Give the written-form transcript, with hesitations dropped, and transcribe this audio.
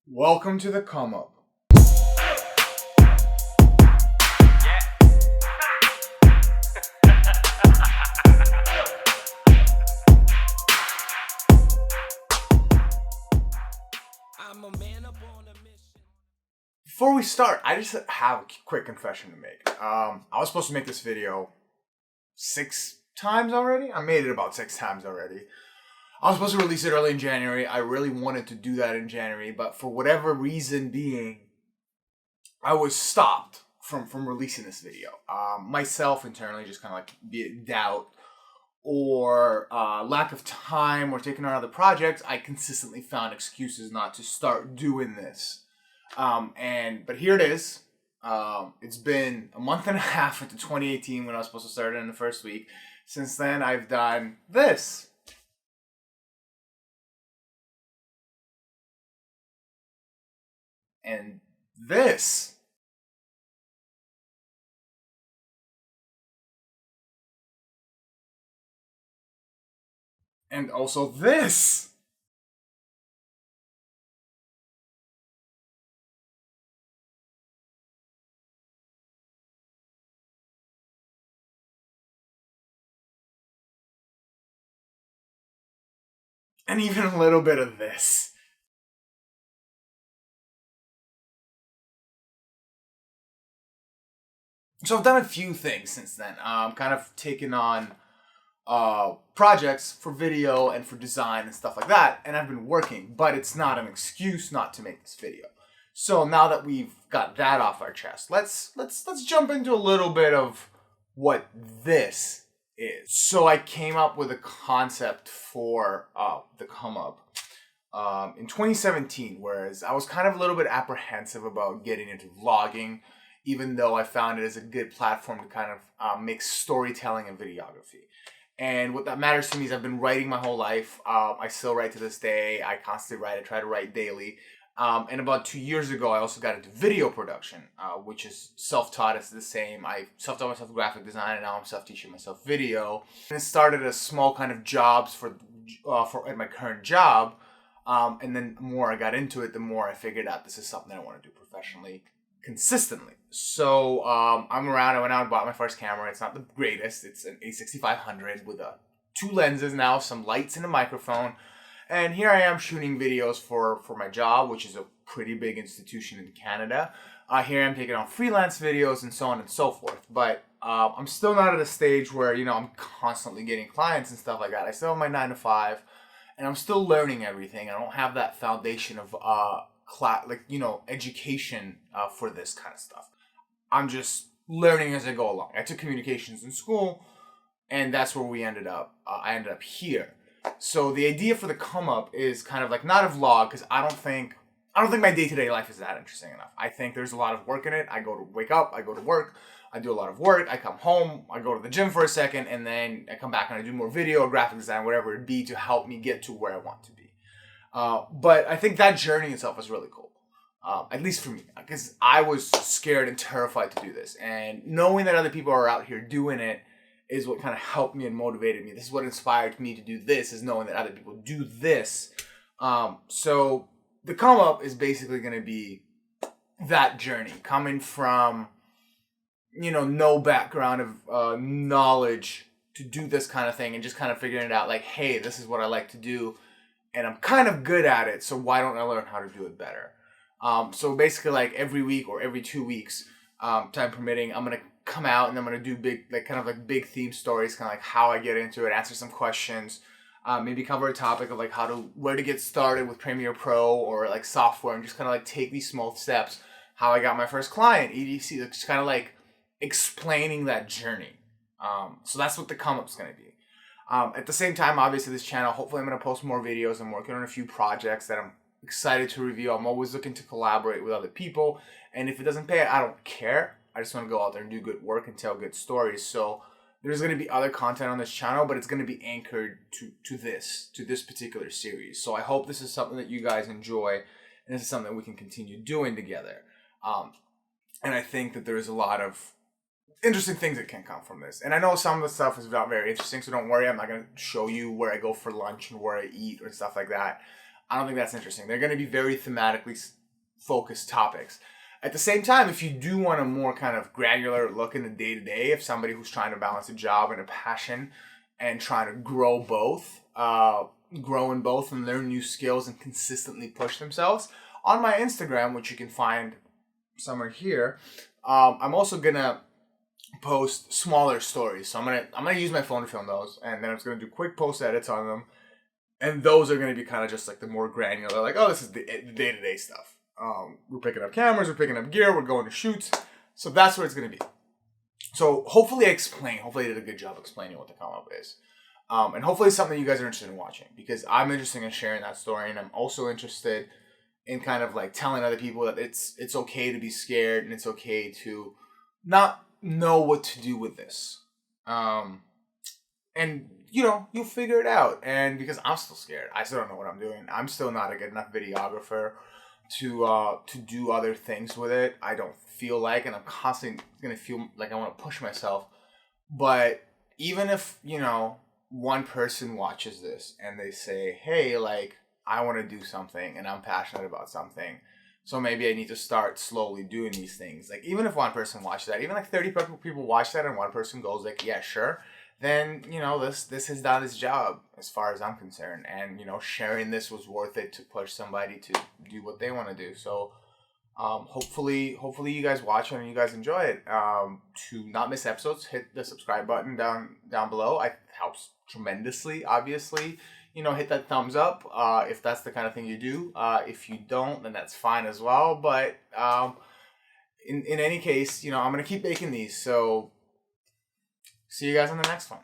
Welcome to the come up. Before we start, I just have a quick confession to make. I was supposed to make this video 6 times already. I made it about 6 times already. I was supposed to release it early in January. I really wanted to do that in January, but for whatever reason being, I was stopped from releasing this video. Myself internally just kind of like be it doubt or lack of time or taking on other projects, I consistently found excuses not to start doing this. But here it is. It's been a month and a half into 2018 when I was supposed to start it in the first week. Since then, I've done this. And this. And also this. And even a little bit of this. So I've done a few things since then. Kind of taken on projects for video and for design and stuff like that, and I've been working, but it's not an excuse not to make this video. So now that we've got that off our chest, let's jump into a little bit of what this is. So I came up with a concept for the come up in 2017, whereas I was kind of a little bit apprehensive about getting into vlogging, even though I found it as a good platform to kind of make storytelling and videography. And what that matters to me is I've been writing my whole life. I still write to this day. I constantly write. I try to write daily. And about 2 years ago, I also got into video production, which is self-taught. It's the same. I self-taught myself graphic design, and now I'm self-teaching myself video. And it started as small kind of jobs for at my current job. And then the more I got into it, the more I figured out this is something I want to do professionally, consistently. So I'm around. I went out and bought my first camera. It's not the greatest. It's an A6500 with 2 lenses now, some lights and a microphone. And here I am shooting videos for my job, which is a pretty big institution in Canada. Here I am taking on freelance videos and so on and so forth. But I'm still not at a stage where, I'm constantly getting clients and stuff like that. I still have my 9 to 5, and I'm still learning everything. I don't have that foundation of education for this kind of stuff. I'm just learning as I go along. I took communications in school, and that's where we ended up. I ended up here. So the idea for the come up is kind of like not a vlog, because I don't think my day-to-day life is that interesting enough. I think there's a lot of work in it. I wake up, I go to work, I do a lot of work, I come home, I go to the gym for a second, and then I come back and I do more video, graphic design, whatever it be, to help me get to where I want to be. But I think that journey itself is really cool. At least for me, because I was scared and terrified to do this. And knowing that other people are out here doing it is what kind of helped me and motivated me. This is what inspired me to do this, is knowing that other people do this. So the come up is basically going to be that journey, coming from, no background of knowledge to do this kind of thing, and just kind of figuring it out like, hey, this is what I like to do, and I'm kind of good at it, so why don't I learn how to do it better? So basically, like every week or every 2 weeks, time permitting, I'm gonna come out and I'm gonna do big theme stories, kind of like how I get into it, answer some questions, maybe cover a topic of like where to get started with Premiere Pro or like software, and just kind of like take these small steps, how I got my first client, etc. It's kind of like explaining that journey. So that's what the come up's gonna be. At the same time, obviously, this channel, hopefully I'm gonna post more videos. I'm working on a few projects that I'm excited to review. I'm always looking to collaborate with other people, and if it doesn't pay, I don't care. I just want to go out there and do good work and tell good stories. So there's going to be other content on this channel, but it's going to be anchored to this particular series. So I hope this is something that you guys enjoy, and this is something we can continue doing together. And I think that there's a lot of interesting things that can come from this. And I know some of the stuff is not very interesting, so don't worry. I'm not going to show you where I go for lunch and where I eat or stuff like that. I don't think that's interesting. They're going to be very thematically focused topics. At the same time, if you do want a more kind of granular look into day-to-day of somebody who's trying to balance a job and a passion and trying to grow in both and learn new skills and consistently push themselves, on my Instagram, which you can find somewhere here, I'm also gonna post smaller stories. So I'm gonna use my phone to film those, and then I'm just gonna do quick post edits on them, and those are gonna be kind of just like the more granular, like, oh, this is the day-to-day stuff. We're picking up cameras, we're picking up gear, we're going to shoots. So that's what it's going to be. So hopefully I did a good job explaining what the come up is. And hopefully it's something you guys are interested in watching, because I'm interested in sharing that story, and I'm also interested in kind of like telling other people that it's okay to be scared, and it's okay to not know what to do with this. And you'll figure it out. And because I'm still scared, I still don't know what I'm doing. I'm still not a good enough videographer to do other things with it. I don't feel like, and I'm constantly gonna feel like I want to push myself. But even if one person watches this and they say, hey, like, I want to do something and I'm passionate about something, so maybe I need to start slowly doing these things. Like, even if one person watches that, even like 30 people watch that, and one person goes like, yeah, sure, then this has done its job as far as I'm concerned. And sharing this was worth it to push somebody to do what they want to do. So hopefully you guys watch it and you guys enjoy it. To not miss episodes, hit the subscribe button down below. It helps tremendously, obviously. Hit that thumbs up if that's the kind of thing you do. If you don't, then that's fine as well. But in any case, I'm gonna keep making these. So see you guys on the next one.